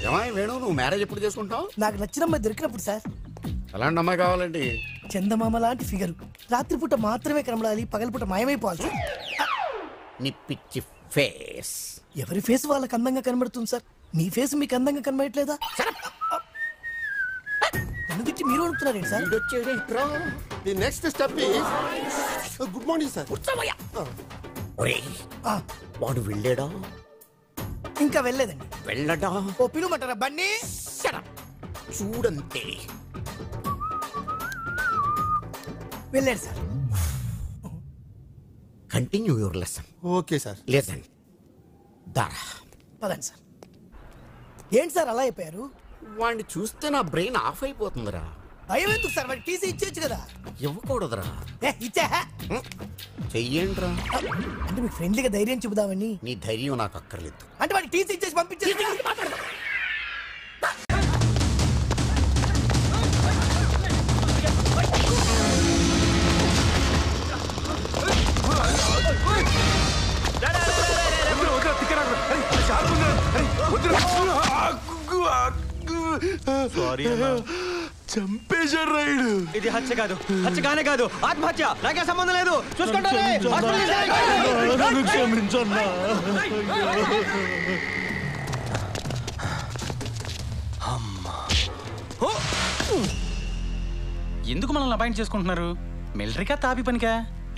ఏమాయి వేణు, నువ్వు మ్యారేజ్ ఎప్పుడు చేసుకుంటావు? నాకు నచ్చిన అమ్మాయి దొరికినప్పుడు సార్. ఎలాంటి అమ్మాయి కావాలండి? చందమామ లాంటి ఫిగర్, రాత్రిపూట మాత్రమే కనబడాలి, పగలపూట మాయమైపోవాలి సార్. నీ పిచ్చి ఫేస్. ఎవరి ఫేస్ వాళ్ళకి అందంగా కనబడుతుంది సార్. మీ ఫేస్ మీకు అందంగా కనబడట్లేదా? నన్ను తిట్టి మీరు అడుగుతున్నారేంటి sir? The next step is good morning sir. వాడు వెళ్ళాడా? ఇంకా వెళ్ళలేదండి. వెళ్ళడా? ఓ పిలుమంటారా బన్నీ? చూడంతే. వెళ్ళాడు sir. Continue your lesson. Okay sir. Lesson. దారా పదండి సార్. ఏంటి సార్ అలా అయిపోయారు? వాడిని చూస్తే నా బ్రెయిన్ ఆఫ్ అయిపోతుందిరా. భయం ఎందుకు సార్? వాడికి టీసీ ఇచ్చేచ్చు కదా. ఇవ్వకూడదురా. ఇచ్చా చెయ్యండిరా. అంటే మీకు ఫ్రెండ్లీగా ధైర్యం చెబుదామని. నీ ధైర్యం నాకు అక్కర్లేదు. అంటే వాడికి టీసీ ఇచ్చేసి పంపించేసి చంపేశాడు రైడు. ఇది హత్య కాదు, హత్య కానే కాదు, ఆత్మహత్య. నాకే సంబంధం లేదు. చూసుకుంటారే. క్షమించన్నా. ఎందుకు మనల్ని అపాయింట్ చేసుకుంటున్నారు? మిలిటరీకా తాపి పనికా?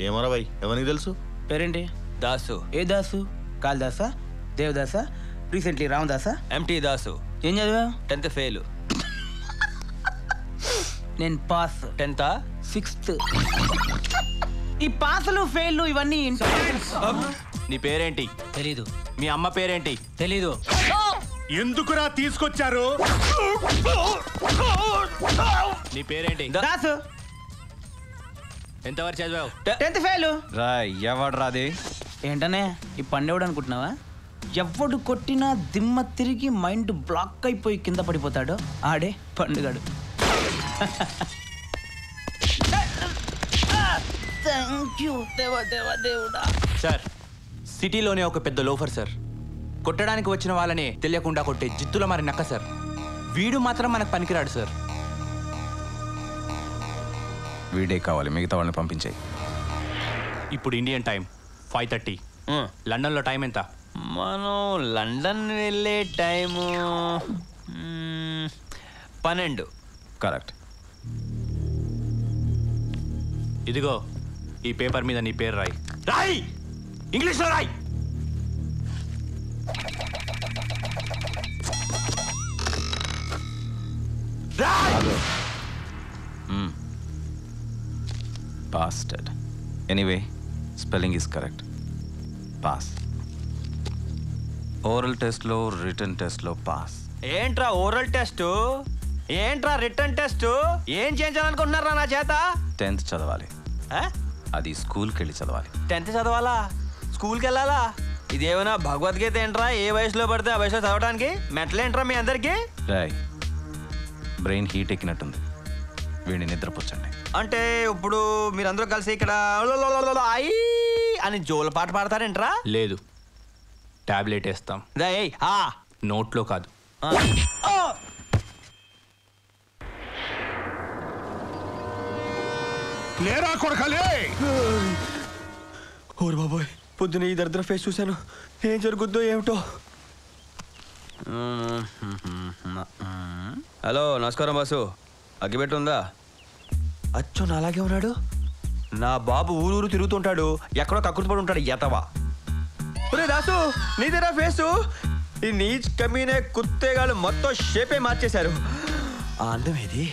ఏమరా భయ్, ఎవరికి తెలుసు? పేరేంటి? దాసు. ఏ దాసు? కాళిదాసా, దేవదాసా, రీసెంట్లీ రామదాసా? ఎంటీ దాసు. ఏం చదివా? 10th fail. నేను పాస్. 10th 6th. ఈ పాసులు ఫెయిల్ ఇవన్నీ నీ పేరేంటి? తెలీదు. మీ అమ్మ పేరేంటి? తెలీదు. ఎందుకురా తీసుకొచ్చారు? నీ పేరేంటి? దాసు. ఎంతవరకు చదివావు? 10th fail. రాయ్. ఎవడు రాది? ఏంటనే ఈ పండేవాడు అనుకుంటున్నావా? ఎవడు కొట్టినా దిమ్మ తిరిగి మైండ్ బ్లాక్ అయిపోయి కింద పడిపోతాడో ఆడే పండుగాడు. సార్, సిటీలోనే ఒక పెద్ద లోఫర్ సార్. కొట్టడానికి వచ్చిన వాళ్ళని తెలియకుండా కొట్టే జిత్తుల మరి నక్క సార్. వీడు మాత్రం మనకు పనికిరాడు సార్. వీడే కావాలి, మిగతా వాళ్ళని పంపించాయి. ఇప్పుడు ఇండియన్ టైం 5:30. లండన్లో టైం ఎంత? మనం లండన్ వెళ్ళే టైము 12. కరెక్ట్. ఇదిగో ఈ పేపర్ మీద నీ పేరు రాయి. రాయి, ఇంగ్లీష్లో రాయి. Bastard. Anyway, spelling is correct. Pass. Oral test లో written test లో pass. ఏంట్రా ఓరల్ టెస్ట్? ఏంట్రా రిటర్న్ టెస్ట్? ఏం చేయించాలనుకుంటున్నారా నా చేత? 10th చదవాలి. అది స్కూల్కి వెళ్ళి చదవాలి. 10th చదవాలా? స్కూల్కి వెళ్ళాలా? ఇదేమైనా భగవద్గీత ఏంట్రా? ఏ వయసులో పడితే ఆ వయసులో చదవడానికి? మెట్లేంట్రా మీ అందరికి? రాయ్, బ్రెయిన్ హీట్ ఎక్కినట్టుంది, వీడిని నిద్రపుచ్చండి. అంటే ఇప్పుడు మీరందరూ కలిసి ఇక్కడ ఐ అని జోల పాట పాడతారేంట్రా? లేదు, టాబ్లెట్ వేస్తాం. నోట్లో కాదు. లేరా కొడకలే. ఓరు బాబోయ్, పొద్దున ఈ దరిద్ర ఫేస్ చూశాను. ఏం జరుగుద్దో ఏమిటో. హలో, నమస్కారం బాసు. అగ్గిపెట్టి ఉందా? అచ్చో నాలాగే ఉన్నాడు. నా బాబు ఊరూరు తిరుగుతుంటాడు, ఎక్కడో కక్కుర్తిపడి ఉంటాడు ఎతవా. ఒరే దాసు, నీదేనా ఫేసు? ఈ నీచ్ కమీనే కుత్తేగాళ్ళు మొత్తం షేపే మార్చేశారు. ఆ అందం ఏది?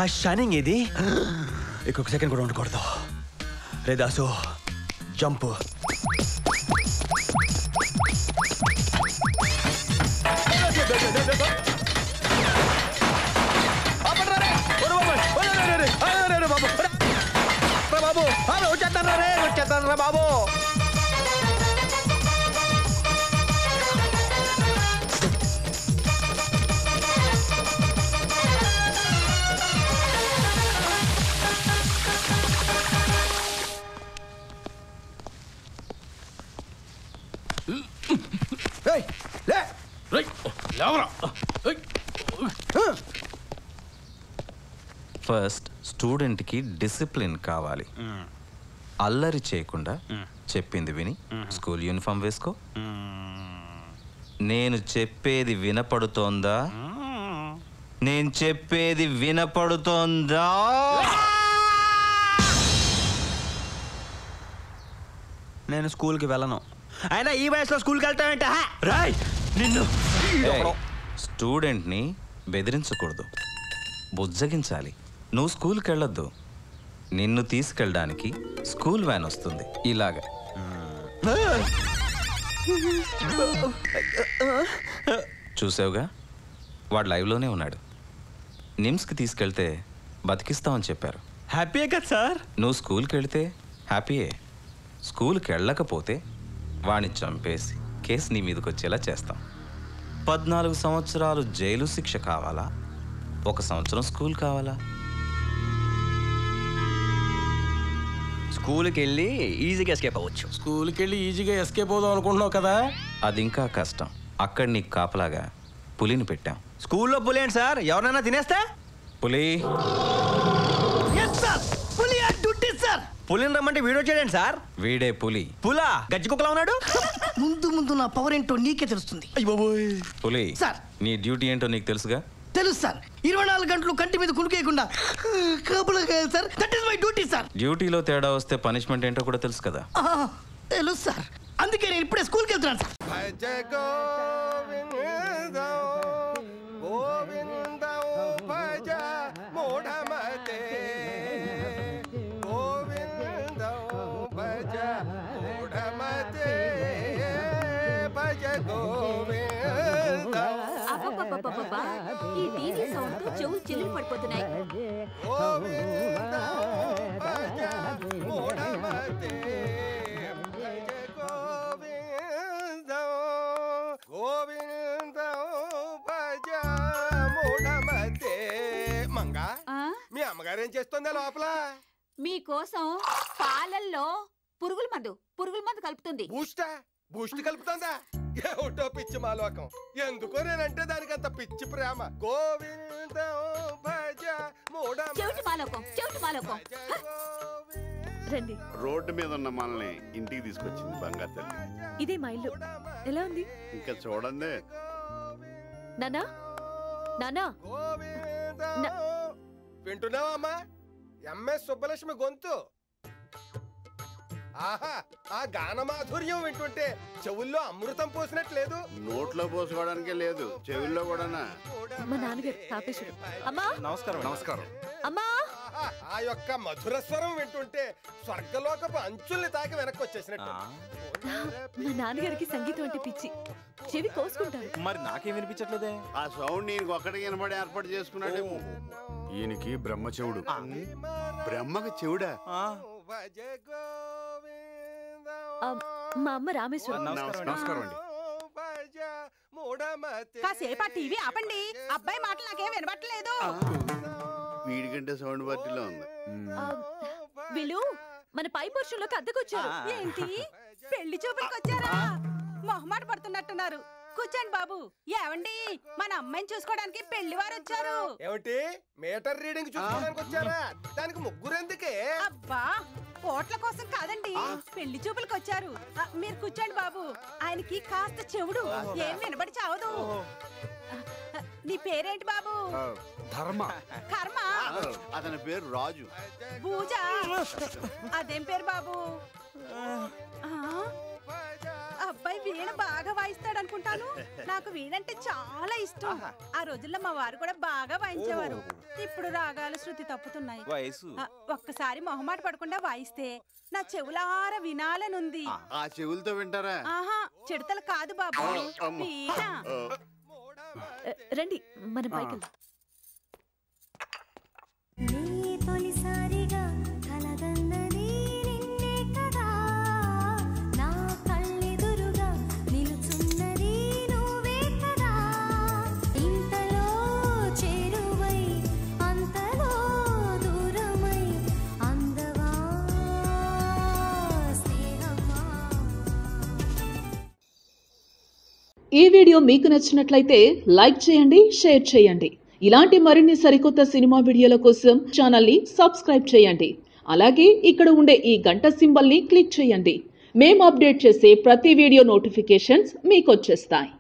ఆ షైనింగ్ ఏది? ఇంకొక సెకండ్ కూడా ఉండకూడదు. రే దాసు, జంప్. బాబు వచ్చేస్తాను రా బాబు. ఫస్ట్ స్టూడెంట్కి డిసిప్లిన్ కావాలి. అల్లరి చేయకుండా చెప్పింది విని స్కూల్ యూనిఫామ్ వేసుకో. నేను చెప్పేది వినపడుతోందా? నేను చెప్పేది వినపడుతోందా? నేను స్కూల్కి వెళ్ళను. అయినా ఈ వయసులో స్కూల్కి వెళ్తానంటే రాయ్ నిన్ను. స్టూడెంట్ని బెదిరించకూడదు, బుజ్జగించాలి. నువ్వు స్కూల్కి వెళ్ళొద్దు, నిన్ను తీసుకెళ్ళడానికి స్కూల్ వ్యాన్ వస్తుంది. ఇలాగా చూసావుగా, వాడు లైవ్లోనే ఉన్నాడు. నిమ్స్కి తీసుకెళ్తే బతికిస్తామని చెప్పారు. హ్యాపీయే కదా సార్? నువ్వు స్కూల్కి వెళితే హ్యాపీయే. స్కూల్కి వెళ్ళకపోతే వాడిని చంపేసి కేసు నీ మీదకి వచ్చేలా చేస్తాం. 14 సంవత్సరాలు జైలు శిక్ష కావాలా, 1 సంవత్సరం స్కూల్ కావాలా? స్కూల్కి వెళ్ళి ఈజీగా ఎస్కేప్ అవ్వచ్చు. స్కూల్కి వెళ్ళి ఈజీగా ఎస్కేప్ అవుదాం అనుకుంటున్నావు కదా? అది ఇంకా కష్టం. అక్కడ నీకు కాపలాగా పులిని పెట్టాం. స్కూల్లో పులి ఏంటి సార్? ఎవరైనా తినేస్తే? పులి పులిని రమ్మంటే వీడియో చేయండి సార్. వీడే పులి. పులా గజ్జి కుక్కలా ఉన్నాడు. ముందు ముందు నా పవర్ ఏంటో నీకే తెలుస్తుంది. పులి సార్. నీ డ్యూటీ ఏంటో నీకు తెలుసుగా? తెలుసు సార్. 24 గంటలు కంటి మీద కునుకేయకుండా కాపలా sir. That is my duty sir. డ్యూటీలో తేడా వస్తే పనిష్మెంట్ ఏంటో కూడా తెలుసు కదా? తెలుసు సార్. అందుకే నేను ఇప్పుడే స్కూల్కి వెళ్తున్నాను సార్. ఈ టీవీ సౌండ్ తో చెవులు చిల్లులు పడిపోతున్నాయి. మంగా మీ అమ్మగారు ఏం చేస్తుందా లోపల? మీకోసం పాలల్లో పురుగుల మందు కలుపుతుంది. బూస్ట్ కలుపుతుందా? ఏమిటో పిచ్చి మాలోకం. ఎందుకో నేనంటే దానికి అంత పిచ్చి ప్రేమ. గోవిందం భజ చెవిటి మాలోకం. రండి. రోడ్డు మీద ఉన్న మనల్ని ఇంటికి తీసుకొచ్చింది బంగారు తల్లి. ఇదే మా ఇల్లు. ఎలా ఉంది? ఇంకా చూడండి. నానా నానా వింటున్నావా అమ్మా? ఎంఎస్ సుబ్బలక్ష్మి గొంతు. ఆహా, ఆ గాన మాధుర్యం వింటుంటే చెవుల్లో అమృతం పోసినట్లేదు. నోట్లో పోసుకోవడానికే లేదు, చెవుల్లో కూడానా? మా నాన్నగారు తాపేశ్వరం. అమ్మా నమస్కారం. అమ్మా, ఆ యొక్క మధుర స్వరం వింటుంటే స్వర్గలోకపు అంచుల్ని తాకి వెనక్కి వచ్చేసినట్టు. మా నాన్నగారికి సంగీతం అంటే పిచ్చి. చెవి కోసుకుంటారు. మరి నాకేం వినిపించట్లేదే? ఆ సౌండ్ ఈయనకి ఒక్కడికి వినబడి ఏర్పాటు చేసుకున్నాడు. ఈయనకి బ్రహ్మ చెవుడు. బ్రహ్మకి చెవుడా? మా అమ్మ రామేశ్వరం. నమస్కారం అండి. కాసేపు ఆ టీవీ ఆపండి. అబ్బాయి మాటలు నాకేం వినబట్టలేదు. వీడికంటే సౌండ్ పార్టీలో ఉంది. వీళ్ళు మన పై పురుషుల్లోకి అద్దెకొచ్చారు. ఏంటి, పెళ్లి చూపులకు వచ్చారా? మొహమాట పడుతున్నట్టున్నారు. కూర్చోండి బాబు. ఏవండి, మన అమ్మాయిని చూసుకోవడానికి పెళ్లి వారు వచ్చారు. ఏమిటి, మీటర్ రీడింగ్ చూసుకోవడానికి వచ్చారా? దానికి ముగ్గురు ఎందుకే? అబ్బా, కోట్ల కోసం కాదండి, పెళ్లి చూపులకు వచ్చారు. మీరు కూర్చోండి బాబు. ఆయనకి కాస్త చెవుడు, ఏం వినబడి చావదు. నీ పేరేంటి బాబు? ధర్మ. కర్మ. అతని పేరు రాజు. పూజ. అదేం పేరు బాబు? అబ్బాయి వీణ బాగా వాయిస్తాడు అనుకుంటాను. నాకు వీణంటే చాలా ఇష్టం. ఆ రోజుల్లో మా వారు కూడా బాగా వాయించేవారు. ఇప్పుడు రాగాలు శృతి తప్పుతున్నాయి. ఒక్కసారి మొహమాట పడకుండా వాయిస్తే నా చెవులార వినాలనుంది. ఆ చెవులతో వింటారా? ఆహా, చిడతలు కాదు బాబు, వీణ. రండి, మనం పైకి వెళ్దాం. ఈ వీడియో మీకు నచ్చినట్లయితే లైక్ చేయండి, షేర్ చేయండి. ఇలాంటి మరిన్ని సరికొత్త సినిమా వీడియోల కోసం ఛానల్ని సబ్స్క్రైబ్ చేయండి. అలాగే ఇక్కడ ఉండే ఈ గంట సింబల్ని క్లిక్ చేయండి. మేము అప్డేట్ చేసే ప్రతి వీడియో నోటిఫికేషన్స్ మీకు వచ్చేస్తాయి.